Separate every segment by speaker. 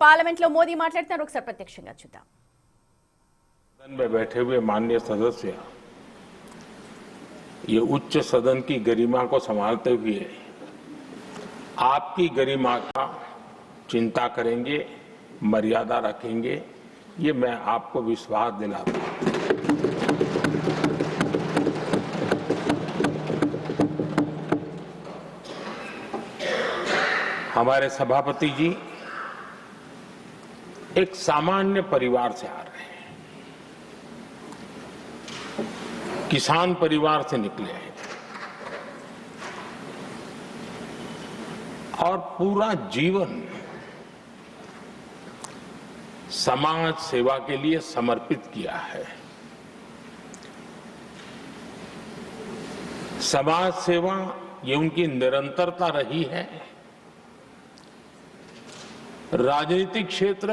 Speaker 1: Parliament లో మోదీ మాట్లాడుతున్నారు, ఒకసారి ప్రత్యక్షంగా చూద్దాం.
Speaker 2: सदन में बैठे हुए माननीय सदस्य ये उच्च सदन की गरिमा को संभालते हुए आपकी गरिमा का चिंता करेंगे, मर्यादा रखेंगे, ये मैं आपको विश्वास दिलाता हूं. हमारे सभापति जी एक सामान्य परिवार से आ रहे हैं, किसान परिवार से निकले हैं और पूरा जीवन समाज सेवा के लिए समर्पित किया है. समाज सेवा ये उनकी निरंतरता रही है. राजनीतिक क्षेत्र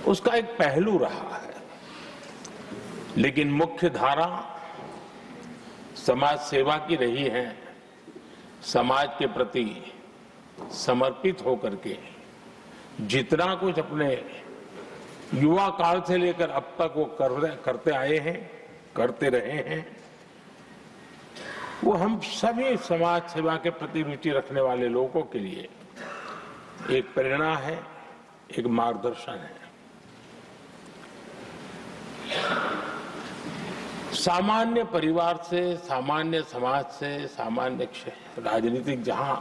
Speaker 2: उसका एक पहलू रहा है, लेकिन मुख्य धारा समाज सेवा की रही है. समाज के प्रति समर्पित होकर के जितना कुछ अपने युवा काल से लेकर अब तक वो करते आए हैं, करते रहे हैं, वो हम सभी समाज सेवा के प्रति रुचि रखने वाले लोगों के लिए एक प्रेरणा है, एक मार्गदर्शन है. सामान्य परिवार से, सामान्य समाज से, सामान्य राजनीतिक जहां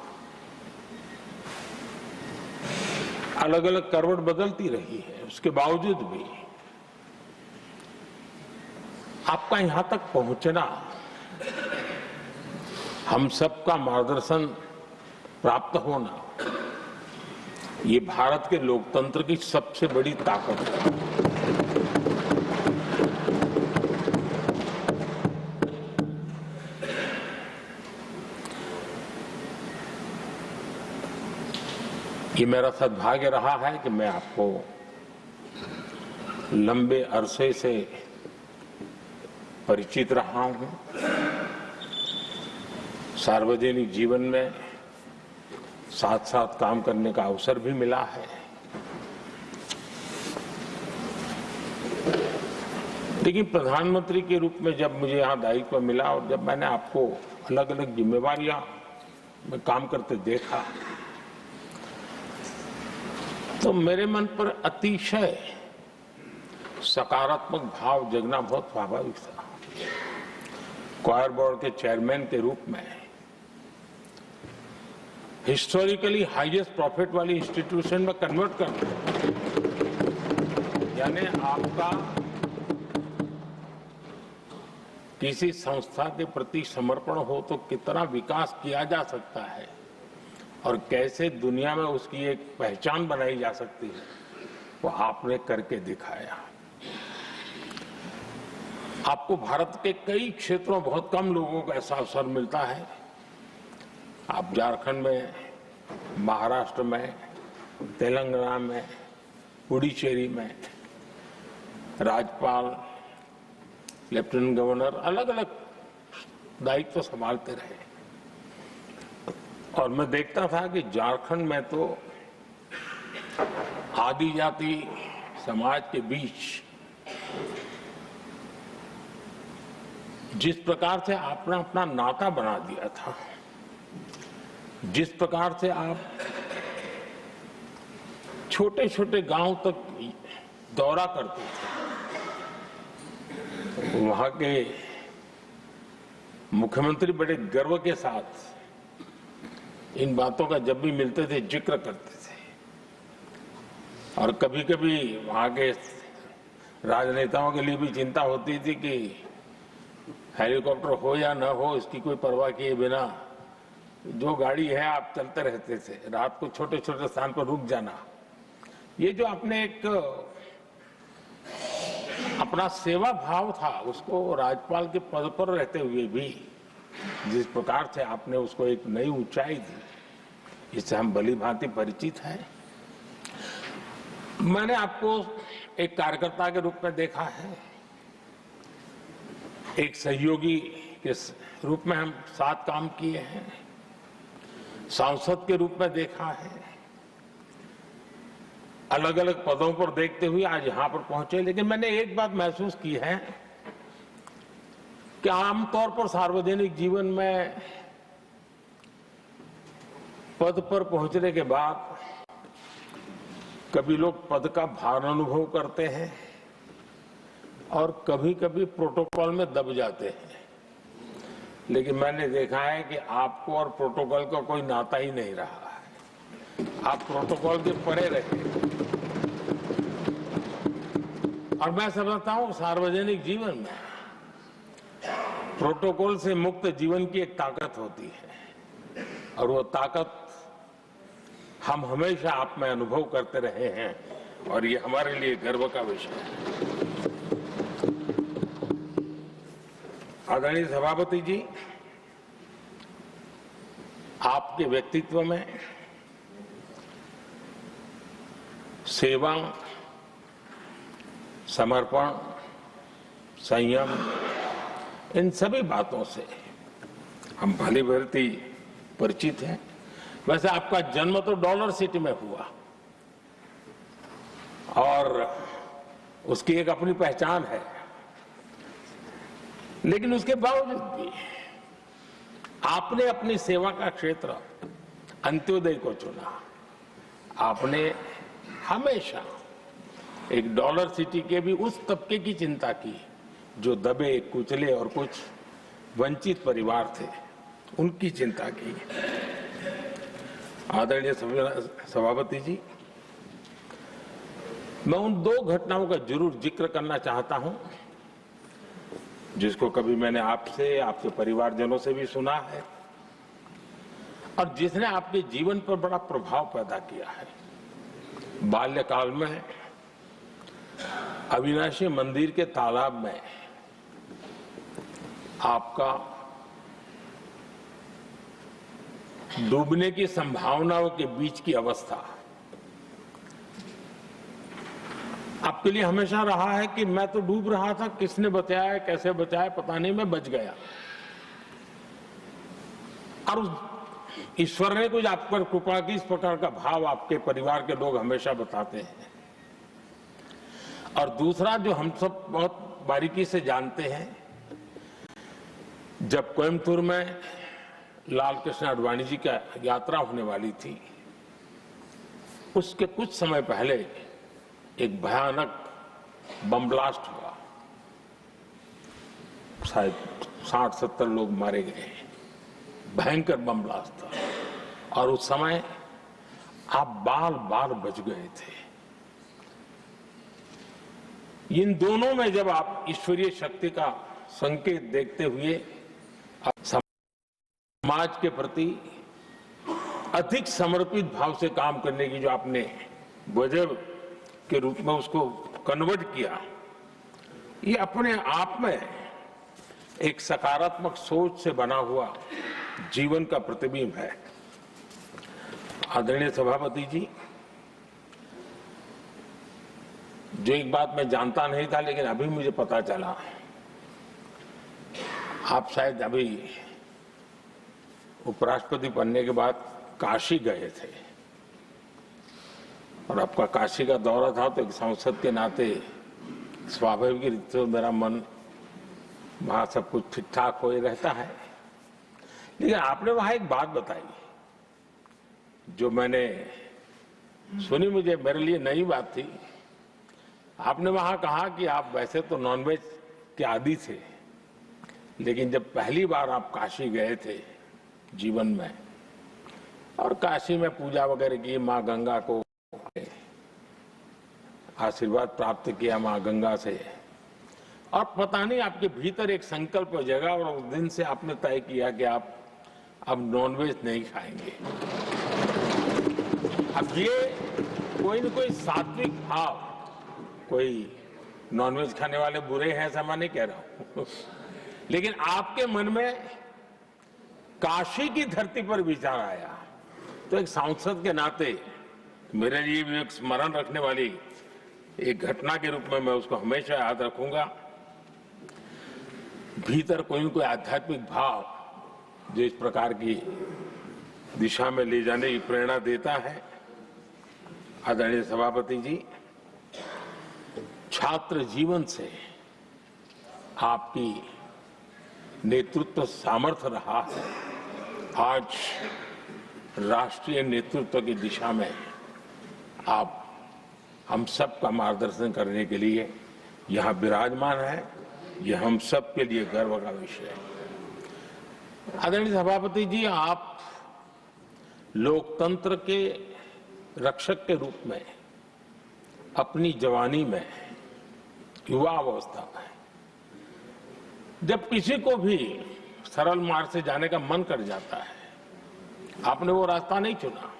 Speaker 2: अलग अलग करवट बदलती रही है, उसके बावजूद भी आपका यहां तक पहुंचना, हम सबका मार्गदर्शन प्राप्त होना, ये भारत के लोकतंत्र की सबसे बड़ी ताकत है. ये मेरा सद्भाग्य रहा है कि मैं आपको लंबे अरसे से परिचित रहा हूं. सार्वजनिक जीवन में साथ साथ काम करने का अवसर भी मिला है. लेकिन प्रधानमंत्री के रूप में जब मुझे यहां दायित्व मिला और जब मैंने आपको अलग अलग जिम्मेवारियां में काम करते देखा, तो मेरे मन पर अतिशय सकारात्मक भाव जगना बहुत स्वाभाविक था. क्वायर बोर्ड के चेयरमैन के रूप में हिस्टोरिकली हाईएस्ट प्रॉफिट वाली इंस्टीट्यूशन में कन्वर्ट करना, यानी आपका किसी संस्था के प्रति समर्पण हो तो कितना विकास किया जा सकता है और कैसे दुनिया में उसकी एक पहचान बनाई जा सकती है, वो आपने करके दिखाया. आपको भारत के कई क्षेत्रों बहुत कम लोगों को ऐसा अवसर मिलता है. आप झारखंड में, महाराष्ट्र में, तेलंगाना में, पुडुचेरी में राज्यपाल, लेफ्टिनेंट गवर्नर अलग अलग दायित्व संभालते रहे. और मैं देखता था कि झारखंड में तो आदिजाति समाज के बीच जिस प्रकार से आपने अपना नाता बना दिया था, जिस प्रकार से आप छोटे छोटे गांव तक दौरा करते थे, वहां के मुख्यमंत्री बड़े गर्व के साथ इन बातों का जब भी मिलते थे जिक्र करते थे. और कभी कभी वहां के राजनेताओं के लिए भी चिंता होती थी कि हेलीकॉप्टर हो या न हो, इसकी कोई परवाह किए बिना जो गाड़ी है आप चलते रहते थे. रात को छोटे छोटे स्थान पर रुक जाना, ये जो आपने एक अपना सेवा भाव था उसको राज्यपाल के पद पर रहते हुए भी जिस प्रकार से आपने उसको एक नई ऊंचाई दी, इससे हम भली भांति परिचित हैं. मैंने आपको एक कार्यकर्ता के रूप में देखा है, एक सहयोगी के रूप में हम साथ काम किए हैं, सांसद के रूप में देखा है, अलग अलग पदों पर देखते हुए आज यहां पर पहुंचे। लेकिन मैंने एक बात महसूस की है कि आमतौर पर सार्वजनिक जीवन में पद पर पहुंचने के बाद कभी लोग पद का भार अनुभव करते हैं और कभी कभी प्रोटोकॉल में दब जाते हैं। लेकिन मैंने देखा है कि आपको और प्रोटोकॉल का कोई नाता ही नहीं रहा है। आप प्रोटोकॉल के परे रहे। और मैं समझता हूं सार्वजनिक जीवन में प्रोटोकॉल से मुक्त जीवन की एक ताकत होती है और वो ताकत हम हमेशा आप में अनुभव करते रहे हैं और ये हमारे लिए गर्व का विषय है। आदरणीय सभापति जी, आपके व्यक्तित्व में सेवा, समर्पण, संयम, इन सभी बातों से हम भली भांति परिचित हैं। वैसे आपका जन्म तो डॉलर सिटी में हुआ और उसकी एक अपनी पहचान है, लेकिन उसके बावजूद भी आपने अपनी सेवा का क्षेत्र अंत्योदय को चुना। आपने हमेशा एक डॉलर सिटी के भी उस तबके की चिंता की जो दबे, कुचले और कुछ वंचित परिवार थे, उनकी चिंता की। आदरणीय सभापति जी, मैं उन दो घटनाओं का जरूर जिक्र करना चाहता हूं जिसको कभी मैंने आपसे, आपके परिवारजनों से भी सुना है और जिसने आपके जीवन पर बड़ा प्रभाव पैदा किया है। बाल्यकाल में अविनाशी मंदिर के तालाब में आपका डूबने की संभावनाओं के बीच की अवस्था आपके लिए हमेशा रहा है कि मैं तो डूब रहा था, किसने बचाया, कैसे बचाया पता नहीं, मैं बच गया। और ईश्वर ने कुछ आप पर कृपा की, इस प्रकार का भाव आपके परिवार के लोग हमेशा बताते हैं। और दूसरा जो हम सब बहुत बारीकी से जानते हैं, जब कोयम्बतूर में लाल कृष्ण आडवाणी जी का यात्रा होने वाली थी, उसके कुछ समय पहले एक भयानक बम ब्लास्ट हुआ। शायद 60-70 लोग मारे गए। भयंकर बम ब्लास्ट था और उस समय आप बाल बाल बच गए थे। इन दोनों में जब आप ईश्वरीय शक्ति का संकेत देखते हुए समाज के प्रति अधिक समर्पित भाव से काम करने की जो आपने वजह के रूप में उसको कन्वर्ट किया, ये अपने आप में एक सकारात्मक सोच से बना हुआ जीवन का प्रतिबिंब है। आदरणीय सभापति जी, जो एक बात मैं जानता नहीं था लेकिन अभी मुझे पता चला, आप शायद अभी उपराष्ट्रपति बनने के बाद काशी गए थे और आपका काशी का दौरा था, तो एक सांसद के नाते स्वाभाविक रूप से मेरा मन वहां सब कुछ ठीक ठाक हो रहता है। लेकिन आपने वहां एक बात बताई जो मैंने सुनी, मुझे मेरे लिए नई बात थी। आपने वहां कहा कि आप वैसे तो नॉनवेज के आदी थे, लेकिन जब पहली बार आप काशी गए थे जीवन में और काशी में पूजा वगैरह की, माँ गंगा को आशीर्वाद प्राप्त किया माँ गंगा से, और पता नहीं आपके भीतर एक संकल्प जगा और उस दिन से आपने तय किया कि आप अब नॉनवेज नहीं खाएंगे। अब ये कोई न कोई सात्विक भाव, कोई नॉनवेज खाने वाले बुरे हैं ऐसा मैं नहीं कह रहा हूं, लेकिन आपके मन में काशी की धरती पर विचार आया, तो एक सांसद के नाते मेरे लिए भी एक स्मरण रखने वाली एक घटना के रूप में मैं उसको हमेशा याद रखूंगा। भीतर कोई न कोई आध्यात्मिक भाव जो इस प्रकार की दिशा में ले जाने की प्रेरणा देता है। आदरणीय सभापति जी, छात्र जीवन से आपकी नेतृत्व सामर्थ्य रहा है। आज राष्ट्रीय नेतृत्व की दिशा में आप हम सब का मार्गदर्शन करने के लिए यहाँ विराजमान है। यह हम सब के लिए गर्व का विषय है। आदरणीय सभापति जी, आप लोकतंत्र के रक्षक के रूप में अपनी जवानी में, युवा अवस्था में, जब किसी को भी सरल मार्ग से जाने का मन कर जाता है, आपने वो रास्ता नहीं चुना,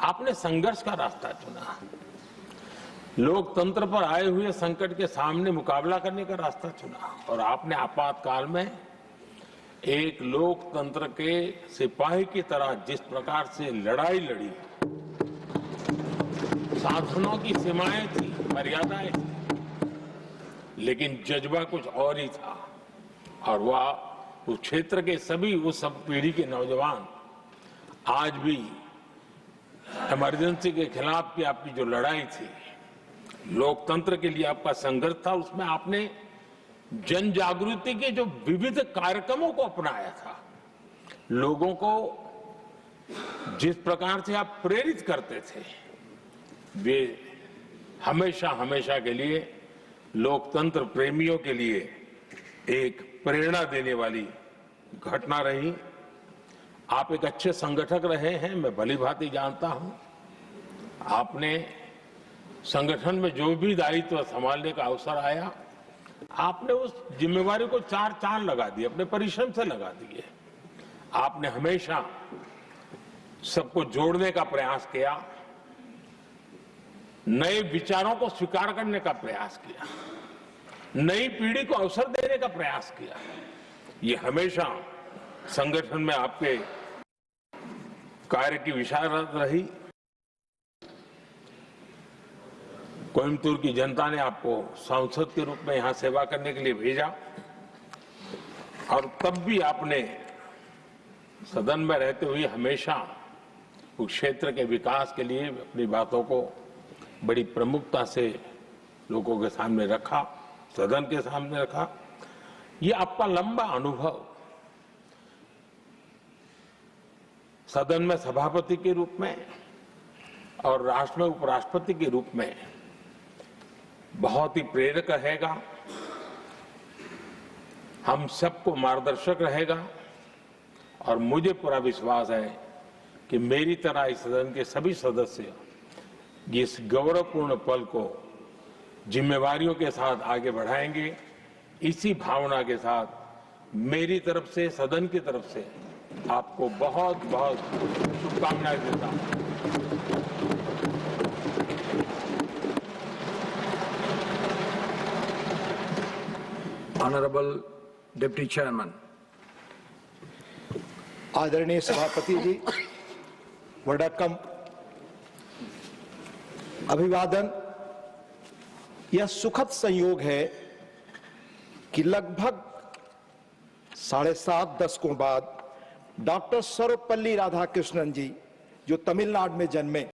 Speaker 2: आपने संघर्ष का रास्ता चुना। लोकतंत्र पर आए हुए संकट के सामने मुकाबला करने का रास्ता चुना और आपने आपातकाल में एक लोकतंत्र के सिपाही की तरह जिस प्रकार से लड़ाई लड़ी, साधनों की सीमाएं थी, मर्यादाएं थी, लेकिन जज्बा कुछ और ही था। और वह उस क्षेत्र के सभी, उस सब पीढ़ी के नौजवान आज भी इमरजेंसी के खिलाफ की आपकी जो लड़ाई थी, लोकतंत्र के लिए आपका संघर्ष था, उसमें आपने जन जागृति के जो विविध कार्यक्रमों को अपनाया था। लोगों को जिस प्रकार से आप प्रेरित करते थे, वे हमेशा हमेशा के लिए लोकतंत्र प्रेमियों के लिए एक प्रेरणा देने वाली घटना रही। आप एक अच्छे संगठक रहे हैं, मैं भली भांति जानता हूं। आपने संगठन में जो भी दायित्व संभालने का अवसर आया, आपने उस जिम्मेवारी को चार चांद लगा दिए, अपने परिश्रम से लगा दिए। आपने हमेशा सबको जोड़ने का प्रयास किया, नए विचारों को स्वीकार करने का प्रयास किया, नई पीढ़ी को अवसर देने का प्रयास किया। ये हमेशा संगठन में आपके कार्य की विशारद रही। कोयम्बतूर की जनता ने आपको सांसद के रूप में यहां सेवा करने के लिए भेजा और तब भी आपने सदन में रहते हुए हमेशा उस क्षेत्र के विकास के लिए अपनी बातों को बड़ी प्रमुखता से लोगों के सामने रखा, सदन के सामने रखा। ये आपका लंबा अनुभव सदन में सभापति के रूप में और राष्ट्र में उपराष्ट्रपति के रूप में बहुत ही प्रेरक रहेगा, हम सबको मार्गदर्शक रहेगा। और मुझे पूरा विश्वास है कि मेरी तरह इस सदन के सभी सदस्य इस गौरवपूर्ण पल को जिम्मेवारियों के साथ आगे बढ़ाएंगे। इसी भावना के साथ मेरी तरफ से, सदन की तरफ से आपको बहुत बहुत शुभकामनाएं देता हूं।
Speaker 3: Honourable deputy chairman.
Speaker 4: आदरणीय सभापति जी, वड़क्कम, अभिवादन। यह सुखद संयोग है कि लगभग 7.5 दशकों बाद डॉक्टर सर्वपल्ली राधाकृष्णन जी, जो तमिलनाडु में जन्मे,